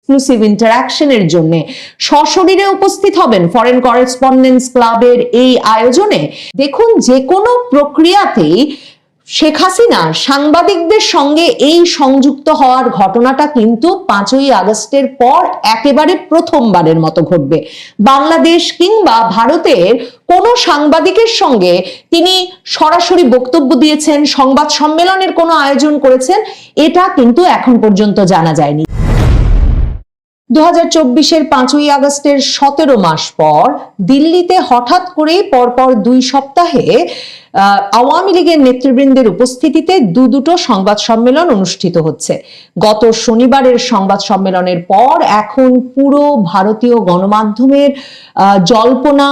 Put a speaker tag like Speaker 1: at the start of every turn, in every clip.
Speaker 1: Exclusive ইন্টারঅ্যাকশনের জন্য সশরীরে উপস্থিত হবেন ফরেন করেসপন্ডেন্স ক্লাবের এই আয়োজনে। দেখুন, যে কোনো প্রক্রিয়াতেই শেখ হাসিনা সাংবাদিকদের সঙ্গে এই সংযুক্ত হওয়ার ঘটনাটা কিন্তু 5ই আগস্টের পর একেবারে প্রথমবারের মতো ঘটবে। বাংলাদেশ কিংবা ভারতের কোনো সাংবাদিকের সঙ্গে তিনি সরাসরি বক্তব্য দিয়েছেন, সংবাদ সম্মেলনের কোনো আয়োজন করেছেন, এটা কিন্তু এখন পর্যন্ত জানা যায়নি। 2024-এর 5ই আগস্টের 17 মাস পর দিল্লিতে হঠাৎ করেই পরপর 2 সপ্তাহে আওয়ামী লীগের নেতৃবৃন্দের উপস্থিতিতে দুটো সংবাদ সম্মেলন অনুষ্ঠিত হচ্ছে। গত শনিবারের সংবাদ সম্মেলনের পর এখন পুরো ভারতীয় গণমাধ্যমের জল্পনা,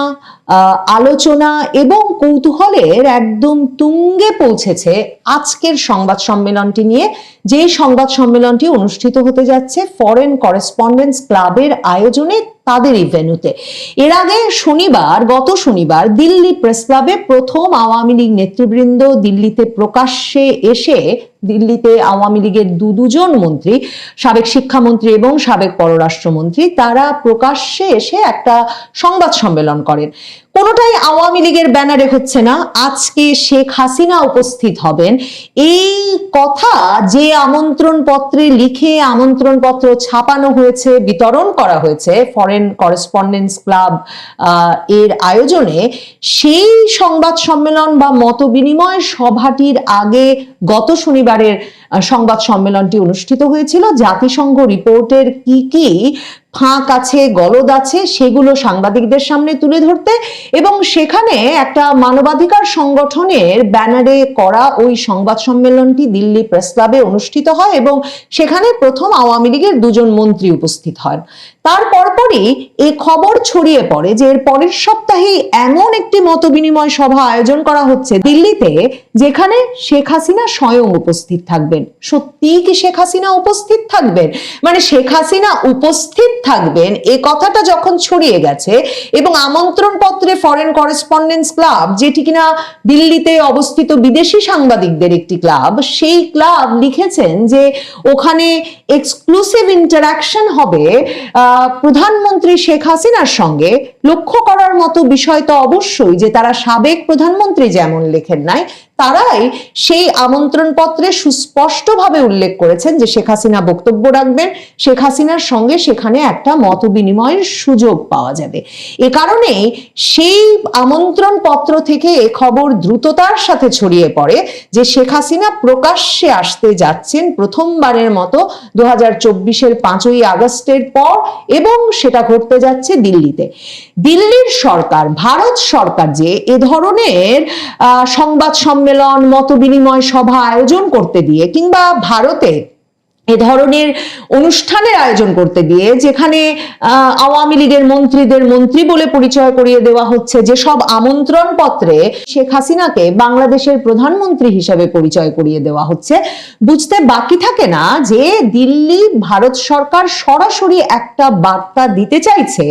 Speaker 1: আলোচনা এবং কৌতূহলের একদম তুঙ্গে পৌঁছেছে আজকের সংবাদ সম্মেলনটি নিয়ে, যে সংবাদ সম্মেলনটি অনুষ্ঠিত হতে যাচ্ছে ফরেন করেসপন্ডেন্স ক্লাবের আয়োজনে তাদের এই ভেন্যুতে। এর আগে গত শনিবার দিল্লি প্রেস ক্লাবে প্রথম আওয়ামী লীগ নেতৃবৃন্দ দিল্লিতে প্রকাশ্যে এসে দিল্লিতে আওয়ামী লীগের দুজন মন্ত্রী, সাবেক শিক্ষামন্ত্রী এবং সাবেক পররাষ্ট্রমন্ত্রী, তারা প্রকাশ্যে এসে একটা সংবাদ সম্মেলন করেন। কোনোটাই আওয়ামী লীগের ব্যানারে হচ্ছে না। আজকে শেখ হাসিনা উপস্থিত হবেন এই কথা যে আমন্ত্রণ পত্রে লিখে আমন্ত্রণ পত্র ছাপানো হয়েছে, বিতরণ করা হয়েছে ফরেন করেসপন্ডেন্স ক্লাব এর আয়োজনে, সেই সংবাদ সম্মেলন বা মতবিনিময় সভাটির আগে গত শনিবারের সংবাদ সম্মেলনটি অনুষ্ঠিত হয়েছিল। জাতিসংঘ রিপোর্টের কি ফাঁক আছে, গলদ আছে, সেগুলো সাংবাদিকদের সামনে তুলে ধরতে, এবং সেখানে একটা মানবাধিকার সংগঠনের ব্যানারে করা ওই সংবাদ সম্মেলনটি দিল্লি প্রেস ক্লাবে অনুষ্ঠিত হয় এবং সেখানে প্রথম আওয়ামী লীগের 2জন মন্ত্রী উপস্থিত হন। তার পরপরই এই খবর ছড়িয়ে পড়ে যে এর পরের সপ্তাহে এমন একটি মতবিনিময় সভা আয়োজন করা হচ্ছে দিল্লিতে, যেখানে শেখ হাসিনা স্বয়ং উপস্থিত থাকবেন। সত্যিই কি শেখ হাসিনা উপস্থিত থাকবেন? মানে শেখ হাসিনা উপস্থিত থাকবেন এ কথাটা যখন ছড়িয়ে গেছে এবং আমন্ত্রণ পত্রে ফরেন করেসপন্ডেন্স ক্লাব, যেটি কিনা দিল্লিতে অবস্থিত বিদেশি সাংবাদিকদের একটি ক্লাব, সেই ক্লাব লিখেছেন যে ওখানে এক্সক্লুসিভ ইন্টারঅ্যাকশন হবে প্রধানমন্ত্রী শেখ হাসিনার সঙ্গে। লক্ষ্য করার মতো বিষয় তো অবশ্যই যে তারা সাবেক প্রধানমন্ত্রী যেমন লেখেন নাই, তারাই সেই আমন্ত্রণ পত্রে সুস্পষ্টভাবে উল্লেখ করেছেন যে শেখ হাসিনা বক্তব্য রাখবেন, শেখ হাসিনার সঙ্গে সেখানে একটা মত বিনিময়ের সুযোগ পাওয়া যাবে। এ কারণে সেই আমন্ত্রণ পত্র থেকে এ খবর দ্রুততার সাথে ছড়িয়ে পড়ে যে শেখ হাসিনা প্রকাশ্যে আসতে যাচ্ছেন প্রথমবারের মতো 2024-এর 5ই আগস্টের পর, এবং সেটা ঘটতে যাচ্ছে দিল্লিতে। দিল্লির সরকার, ভারত সরকার যে এ ধরনের সংবাদ সম্মেলন, মত বিনিময় সভা আয়োজন করতে দিয়ে কিংবা ভারতে এ ধরনের অনুষ্ঠানের আয়োজন করতে দিয়ে, যেখানে আওয়ামী লীগের মন্ত্রীদের মন্ত্রী বলে পরিচয় করিয়ে দেওয়া হচ্ছে, যে সব আমন্ত্রণ পত্রে শেখ হাসিনাকে বাংলাদেশের প্রধানমন্ত্রী হিসেবে পরিচয় করিয়ে দেওয়া হচ্ছে, বুঝতে বাকি থাকে না যে দিল্লি ভারত সরকার সরাসরি একটা বার্তা দিতে চাইছে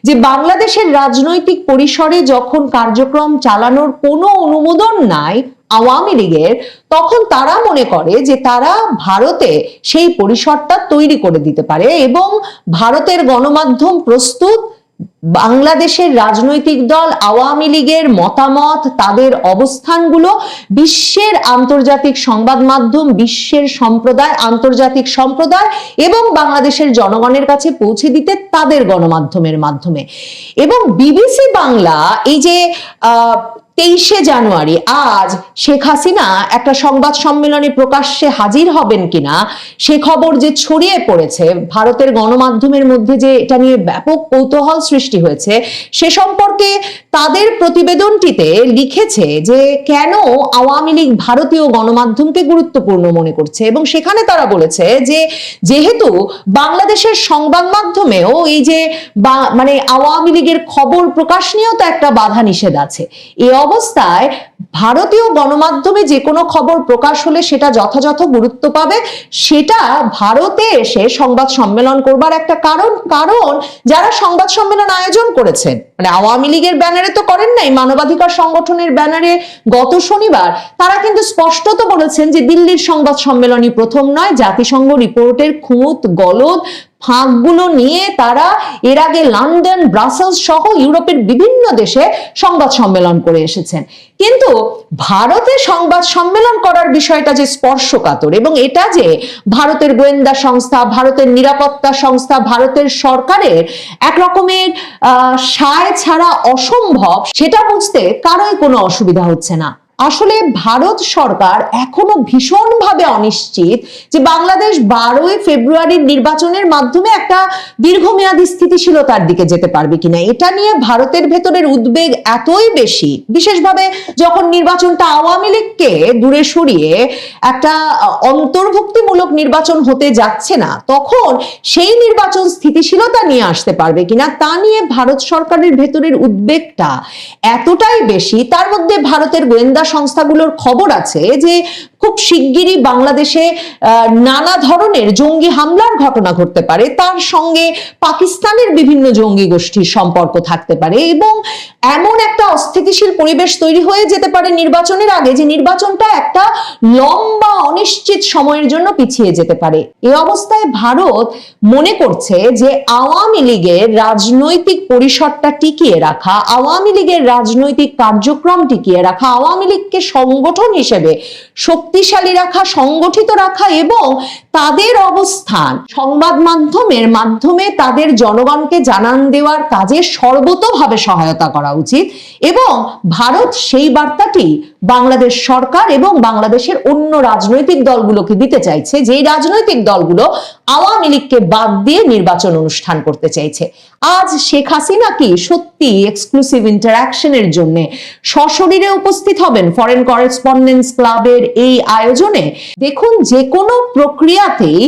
Speaker 1: যে বাংলাদেশের রাজনৈতিক পরিসরে যখন কার্যক্রম চালানোর কোনো অনুমোদন নাই আওয়ামী লীগের, তখন তারা মনে করে যে তারা ভারতে সেই পরিসরটা তৈরি করে দিতে পারে, এবং ভারতের গণমাধ্যম প্রস্তুত বাংলাদেশের রাজনৈতিক দল আওয়ামী লীগের মতামত, তাদের অবস্থানগুলো বিশ্বের আন্তর্জাতিক সংবাদ মাধ্যম, বিশ্বের সম্প্রদায়, আন্তর্জাতিক সম্প্রদায় এবং বাংলাদেশের জনগণের কাছে পৌঁছে দিতে তাদের গণমাধ্যমের মাধ্যমে। এবং বিবিসি বাংলা এই যে 23শে জানুয়ারি আজ শেখ হাসিনা একটা সংবাদ সম্মেলনে প্রকাশ্যে হাজির হবেন কিনা সে খবর যে ছড়িয়ে পড়েছে, ভারতের গণমাধ্যমের মধ্যে যে এটা নিয়ে ব্যাপক কৌতূহল সৃষ্টি হয়েছে, সে সম্পর্কে তাদের প্রতিবেদনটিতে লিখেছে যে কেন আওয়ামী লীগ ভারতীয় গণমাধ্যমকে গুরুত্বপূর্ণ মনে করছে, এবং সেখানে তারা বলেছে যে যেহেতু বাংলাদেশের সংবাদ মাধ্যমেও এই যে মানে আওয়ামী লীগের খবর প্রকাশ নিয়েও তো একটা বাধা নিষেধ আছে, এই অবস্থায় ভারতীয় গণমাধ্যমে যে কোনো খবর প্রকাশ হলে সেটা যথাযথ গুরুত্ব পাবে। সেটা ভারতে এসে সংবাদ সম্মেলন করবার একটা কারণ যারা সংবাদ সম্মেলন আয়োজন করেছেন মানে আওয়ামী লীগের ব্যানারে তো করেন নাই, মানবাধিকার সংগঠনের ব্যানারে গত শনিবার তারা কিন্তু স্পষ্টত বলেছেন যে দিল্লির সংবাদ সম্মেলনই প্রথম নয়, জাতিসংঘ রিপোর্টের খুঁত গলদ ফাঁকগুলো নিয়ে তারা এর আগে লন্ডন, ব্রাসেলস সহ ইউরোপের বিভিন্ন দেশে সংবাদ সম্মেলন করে এসেছেন। কিন্তু ভারতে সংবাদ সম্মেলন করার বিষয়টা যে স্পর্শকাতর, এবং এটা যে ভারতের গোয়েন্দা সংস্থা, ভারতের নিরাপত্তা সংস্থা, ভারতের সরকারের এক রকমের সায় ছাড়া অসম্ভব, সেটা বুঝতে কারোই কোনো অসুবিধা হচ্ছে না। আসলে ভারত সরকার এখনো ভীষণভাবে অনিশ্চিত যে বাংলাদেশ 12ই ফেব্রুয়ারির নির্বাচনের মাধ্যমে একটা দীর্ঘমেয়াদী স্থিতিশীলতার দিকে যেতে পারবে কিনা। এটা নিয়ে ভারতের ভেতরের উদ্বেগ এতই বেশি, বিশেষভাবে যখন নির্বাচনটা আওয়ামী লীগকে দূরে সরিয়ে একটা অন্তর্ভুক্তিমূলক নির্বাচন হতে যাচ্ছে না, তখন সেই নির্বাচন স্থিতিশীলতা নিয়ে আসতে পারবে কিনা তা নিয়ে ভারত সরকারের ভেতরের উদ্বেগটা এতটাই বেশি। তার মধ্যে ভারতের গোয়েন্দা সংস্থাগুলোর খবর আছে যে খুব শিগগিরই বাংলাদেশে নানা ধরনের জঙ্গি হামলার ঘটনা ঘটতে পারে, তার সঙ্গে পাকিস্তানের বিভিন্ন জঙ্গি গোষ্ঠীর সম্পর্ক থাকতে পারে, এবং এমন একটা অস্থিতিশীল পরিবেশ তৈরি হয়ে যেতে পারে নির্বাচনের আগে যে নির্বাচনটা একটা লম্বা অনিশ্চিত সময়ের জন্য পিছিয়ে যেতে পারে। এই অবস্থায় ভারত মনে করছে যে আওয়ামী লীগের রাজনৈতিক পরিসরটা টিকিয়ে রাখা, আওয়ামী লীগের রাজনৈতিক কার্যক্রম টিকিয়ে রাখা, আওয়ামী লীগকে সংগঠন হিসেবে শক্তিশালী রাখা, সংগঠিত রাখা এবং তাদের অবস্থান সংবাদ মাধ্যমের মাধ্যমে তাদের জনগণকে জানান দেওয়ার কাজে সর্বতোভাবে সহায়তা করা উচিত। এবং ভারত সেই বার্তাটি বাংলাদেশ সরকার এবং বাংলাদেশের অন্য রাজনৈতিক দলগুলোকে দিতে চাইছে, যেই রাজনৈতিক দলগুলো আওয়ামী লীগকে বাদ দিয়ে নির্বাচন অনুষ্ঠান করতে চাইছে। আজ শেখ হাসিনা কি সত্যি এক্সক্লুসিভ ইন্টারঅ্যাকশনের জন্য সশরীরে উপস্থিত হবেন ফরেন করেসপন্ডেন্স ক্লাবের এই আয়োজনে? দেখুন, যে কোনো প্রক্রিয়াতেই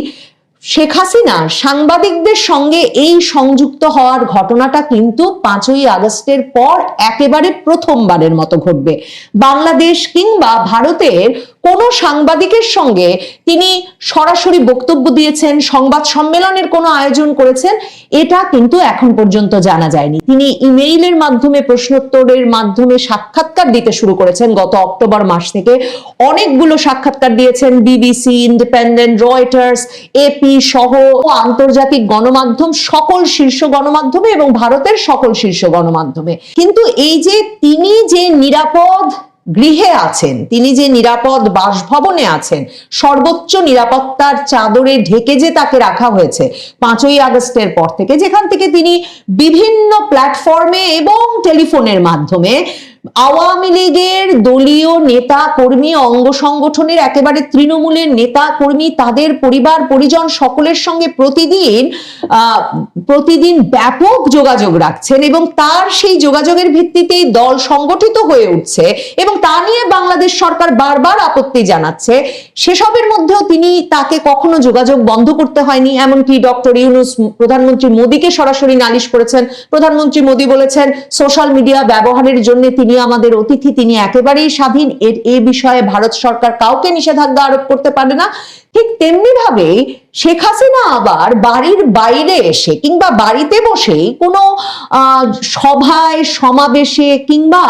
Speaker 1: শেখ হাসিনা সাংবাদিকদের সঙ্গে এই সংযুক্ত হওয়ার ঘটনাটা কিন্তু 5ই আগস্টের পর একেবারে প্রথমবারের মতো ঘটবে। বাংলাদেশ কিংবা ভারতের কোন সাংবাদিকের সঙ্গে তিনি সরাসরি বক্তব্য দিয়েছেন, সংবাদ সম্মেলনের কোনো আয়োজন করেছেন, এটা কিন্তু এখন পর্যন্ত জানা যায়নি। তিনি ইমেইলের মাধ্যমে, প্রশ্নোত্তরের মাধ্যমে সাক্ষাৎকার দিতে শুরু করেছেন গত অক্টোবর মাস থেকে। অনেকগুলো সাক্ষাৎকার দিয়েছেন বিবিসি, ইন্ডিপেন্ডেন্ট, রয়টার্স, এপি সহ আন্তর্জাতিক গণমাধ্যম, সকল শীর্ষ গণমাধ্যমে এবং ভারতের সকল শীর্ষ গণমাধ্যমে। কিন্তু এই যে তিনি যে নিরাপদ গৃহে আছেন, তিনি যে নিরাপদ বাসভবনে আছেন, সর্বোচ্চ নিরাপত্তার চাদরে ঢেকে যে তাকে রাখা হয়েছে 5ই আগস্টের পর থেকে, যেখান থেকে তিনি বিভিন্ন প্ল্যাটফর্মে এবং টেলিফোনের মাধ্যমে আওয়ামী লীগের দলীয় নেতা কর্মী, অঙ্গ সংগঠনের একেবারে তৃণমূলের নেতা কর্মী, তাদের পরিবার পরিজন সকলের সঙ্গে প্রতিদিন ব্যাপক যোগাযোগ রাখছেন এবং তার সেই যোগাযোগের ভিত্তিতেই দল সংগঠিত হয়ে উঠছে এবং তা নিয়ে বাংলাদেশ সরকার বারবার আপত্তি জানাচ্ছে। সেসবের মধ্যেও তাকে কখনো যোগাযোগ বন্ধ করতে হয়নি। এমনকি ডক্টর ইউনূস প্রধানমন্ত্রী মোদীকে সরাসরি নালিশ করেছেন। প্রধানমন্ত্রী মোদী বলেছেন সোশ্যাল মিডিয়া ব্যবহারের জন্য তিনি আমাদের অতিথি, তিনি একেবারেই স্বাধীন, এ বিষয়ে ভারত সরকার কাউকে নিষেধাজ্ঞা আরোপ করতে পারে না। ঠিক তেমনি ভাবে শেখ হাসিনা আবার বাড়ির বাইরে এসে কিংবা বাড়িতে বসে কোনো সভায়, সমাবেশে কিংবা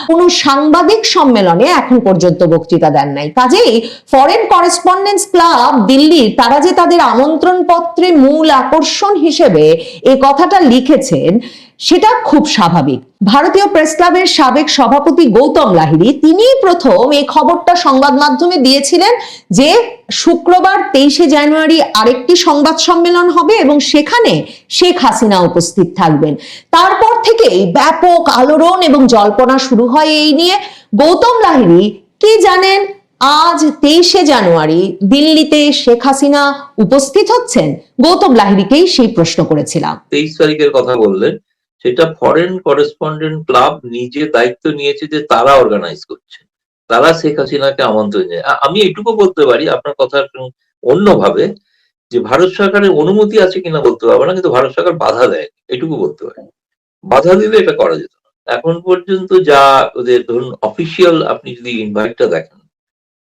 Speaker 1: কোনো সাংবাদিক সম্মেলনে এখন পর্যন্ত বক্তৃতা দেন নাই। কাজেই ফরেন করেসপন্ডেন্স ক্লাব দিল্লির, তারা যে তাদের আমন্ত্রণ পত্রে মূল আকর্ষণ হিসেবে এই কথাটা লিখেছেন সেটা খুব স্বাভাবিক। ভারতীয় প্রেস ক্লাবের সাবেক সভাপতি গৌতম লাহিড়ী, তিনি প্রথম এই খবরটা সংবাদ মাধ্যমে দিয়েছিলেন যে শুক্রবার 23শে জানুয়ারি আরেকটি সংবাদ সম্মেলন হবে এবং সেখানে শেখ হাসিনা উপস্থিত থাকবেন। তারপর থেকেই ব্যাপক আলোড়ন এবং জল্পনা শুরু হয় এই নিয়ে। গৌতম লাহিড়ী কি জানেন আজ 23শে জানুয়ারি দিল্লিতে শেখ হাসিনা উপস্থিত হচ্ছেন? গৌতম লাহিড়ীকেই সেই প্রশ্ন করেছিলাম।
Speaker 2: 23 তারিখের কথা বললেন, সেটা ফরেন করেসপন্ডেন্ট ক্লাব নিজে দায়িত্ব নিয়েছে যে তারা অর্গানাইজ করছে, তারা শেখ হাসিনাকে আমন্ত্রণ জানায়। আমি এটুকু বলতে পারি আপনার কথার অন্যভাবে, যে ভারত সরকারের অনুমতি আছে কিনা বলতে পারবো না, কিন্তু ভারত সরকার বাধা দেয়, এটুকু বলতে পারি। বাধা দিলে এটা করা যেত না। এখন পর্যন্ত যা ওদের ধরুন অফিসিয়াল, আপনি যদি ইনভাইটটা দেখেন,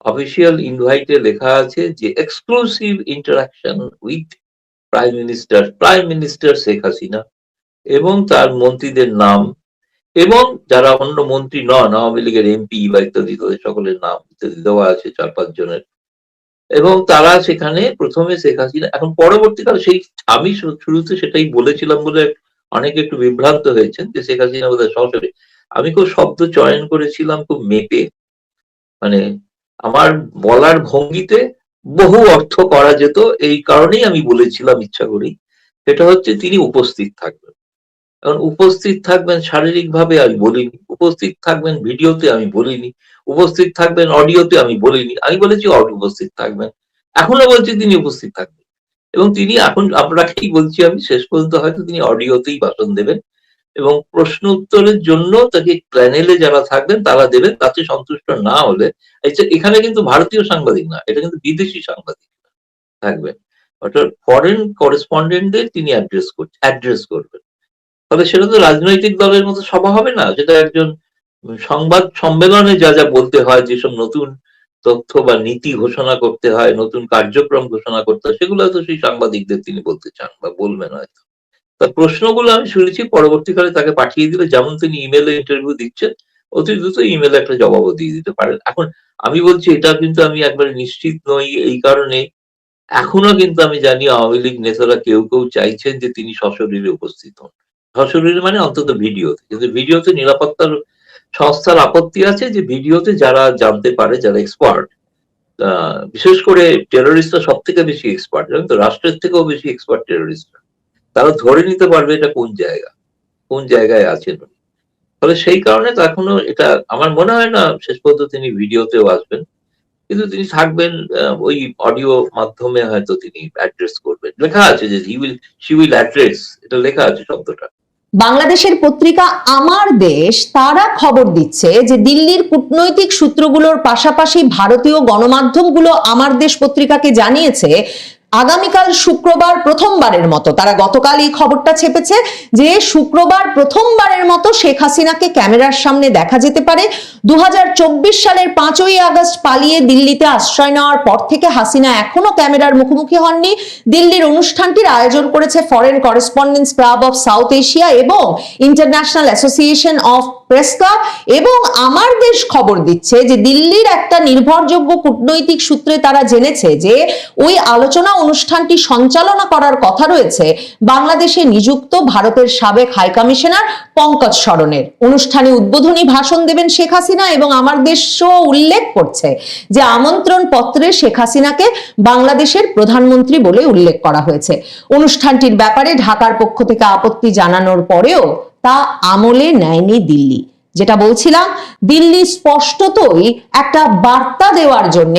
Speaker 2: অফিসিয়াল ইনভাইটে লেখা আছে যে exclusive interaction with prime minister Sheikh Hasina, এবং তার মন্ত্রীদের নাম এবং যারা অন্য মন্ত্রী নন, আওয়ামী লীগের এমপি বা ইত্যাদি, তাদের সকলের নাম ইত্যাদি দেওয়া আছে 4-5 জনের। এবং তারা সেখানে প্রথমে শেখ হাসিনা, এখন পরবর্তীকালে সেই, আমি শুরুতে সেটাই বলেছিলাম বলে অনেকে একটু বিভ্রান্ত হয়েছেন যে শেখ হাসিনা বোধহয় সরাসরি, আমি খুব শব্দ চয়ন করেছিলাম খুব মেপে, মানে আমার বলার ভঙ্গিতে বহু অর্থ করা যেত, এই কারণেই আমি বলেছিলাম ইচ্ছা করি, সেটা হচ্ছে তিনি উপস্থিত থাকবেন। কারণ উপস্থিত থাকবেন শারীরিকভাবে আমি বলিনি, উপস্থিত থাকবেন ভিডিওতে আমি বলিনি, উপস্থিত থাকবেন অডিওতে আমি বলিনি, আমি বলেছি উপস্থিত থাকবেন, এখনো বলছি তিনি উপস্থিত থাকবেন। এবং তিনি এখন আপনাকেই বলছি আমি, শেষ পর্যন্ত হয়তো তিনি অডিওতেই ভাষণ দেবেন এবং প্রশ্ন উত্তরের জন্য তাকে প্যানেলে যারা থাকবেন তারা দেবেন, তাতে সন্তুষ্ট না হলে, এখানে কিন্তু ভারতীয় সাংবাদিক না, এটা কিন্তু বিদেশি সাংবাদিক থাকবেন, অর্থাৎ ফরেন করেসপন্ডেন্টদের তিনি অ্যাড্রেস করবেন। তবে সেটা তো রাজনৈতিক দলের মতো সভা হবে না, যেটা একজন সংবাদ সম্মেলনে যা যা বলতে হয়, যেসব নতুন তথ্য বা নীতি ঘোষণা করতে হয়, নতুন কার্যক্রম ঘোষণা করতে হয়, সেগুলো হয়তো সেই সাংবাদিকদের তিনি বলতে চান বা বলবেন হয়তো। তার প্রশ্নগুলো আমি শুনেছি পরবর্তীকালে তাকে পাঠিয়ে দিলে, যেমন তিনি ইমেলে ইন্টারভিউ দিচ্ছেন, অতি দ্রুত ইমেলে একটা জবাবও দিয়ে দিতে পারেন। এখন আমি বলছি এটা কিন্তু আমি একবারে নিশ্চিত নই, এই কারণে এখনো কিন্তু আমি জানি আওয়ামী লীগ নেতারা কেউ কেউ চাইছেন যে তিনি সশরীরে উপস্থিত হন, সশরীরে মানে অন্তত ভিডিওতে, কিন্তু ভিডিওতে নিরাপত্তার সংস্থার আপত্তি আছে যে ভিডিওতে যারা জানতে পারে, যারা এক্সপার্ট, বিশেষ করে টেরোরিস্টরা সব থেকে বেশি এক্সপার্ট, জানেন তো, রাষ্ট্রের থেকেও বেশি এক্সপার্ট টেরোরিস্টরা, তারা ধরে নিতে পারবে এটা কোন জায়গায় আছেন। ফলে সেই কারণে তো এখনো এটা আমার মনে হয় না শেষ পর্যন্ত তিনি ভিডিওতেও আসবেন, কিন্তু তিনি থাকবেন ওই অডিও মাধ্যমে, হয়তো তিনি অ্যাড্রেস করবেন, লেখা আছে যে শি উইল অ্যাড্রেস, এটা লেখা আছে শব্দটা।
Speaker 1: বাংলাদেশের পত্রিকা আমার দেশ তারা খবর দিচ্ছে যে দিল্লির কূটনৈতিক সূত্রগুলোর পাশাপাশি ভারতীয় গণমাধ্যমগুলো আমার দেশ পত্রিকাকে জানিয়েছে আগামীকাল শুক্রবার প্রথমবারের মতো, তারা গতকাল এই খবরটা ছেপেছে যে শুক্রবার প্রথমবারের মতো শেখ হাসিনাকে ক্যামেরার সামনে দেখা যেতে পারে। 2024 সালের 5ই আগস্ট পালিয়ে দিল্লিতে আশ্রয় নেওয়ার পর থেকে হাসিনা এখনো ক্যামেরার মুখোমুখি হননি। দিল্লির অনুষ্ঠানটির আয়োজন করেছে foreign correspondence club of South Asia এবং international association of press club. এবং আমার দেশ খবর দিচ্ছে যে দিল্লির একটা নির্ভরযোগ্য কূটনৈতিক সূত্রে তারা জেনেছে যে ওই আলোচনা অনুষ্ঠানটি সঞ্চালনা করার কথা রয়েছে বাংলাদেশে নিযুক্ত ভারতের সাবেক হাই কমিশনার পঙ্কজ শরণের। অনুষ্ঠানে উদ্বোধনী ভাষণ দেবেন শেখ হাসিনা এবং আমার দেশও উল্লেখ করছে যে আমন্ত্রণ পত্রে শেখ হাসিনাকে বাংলাদেশের প্রধানমন্ত্রী বলে উল্লেখ করা হয়েছে। অনুষ্ঠানটির ব্যাপারে ঢাকার পক্ষ থেকে আপত্তি জানানোর পরেও তা আমলে নেয়নি দিল্লি। যেটা বলছিলাম, দিল্লি স্পষ্টতই একটা বার্তা দেওয়ার জন্য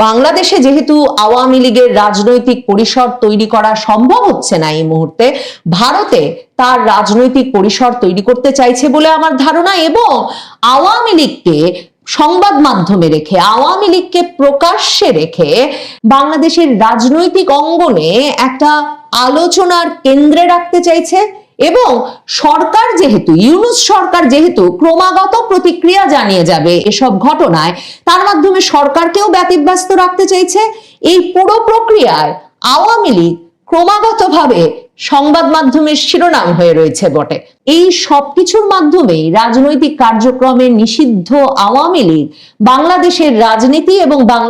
Speaker 1: বাংলাদেশে যেহেতু আওয়ামী লীগের রাজনৈতিক পরিসর তৈরি করা সম্ভব হচ্ছে না এই মুহূর্তে, ভারতে তার রাজনৈতিক পরিসর তৈরি করতে চাইছে বলে আমার ধারণা। এবং আওয়ামী লীগকে সংবাদ মাধ্যমে রেখে, আওয়ামী লীগকে প্রকাশ্যে রেখে বাংলাদেশের রাজনৈতিক অঙ্গনে একটা আলোচনার কেন্দ্রে রাখতে চাইছে। এবং সরকার যেহেতু, ইউনূস সরকার যেহেতু ক্রমাগত প্রতিক্রিয়া জানিয়ে যাবে এসব ঘটনায়, তার মাধ্যমে সরকারকেও ব্যতিব্যস্ত রাখতে চাইছে। এই পুরো প্রক্রিয়ায় আওয়ামী লীগ ক্রমাগতভাবে সংবাদ মাধ্যমের শিরোনাম হয়ে রয়েছে বটে। এই সবকিছুর মাধ্যমেই রাজনৈতিক কার্যক্রমে নিষিদ্ধ আওয়ামী লীগ বাংলাদেশের রাজনীতি এবং বাংলা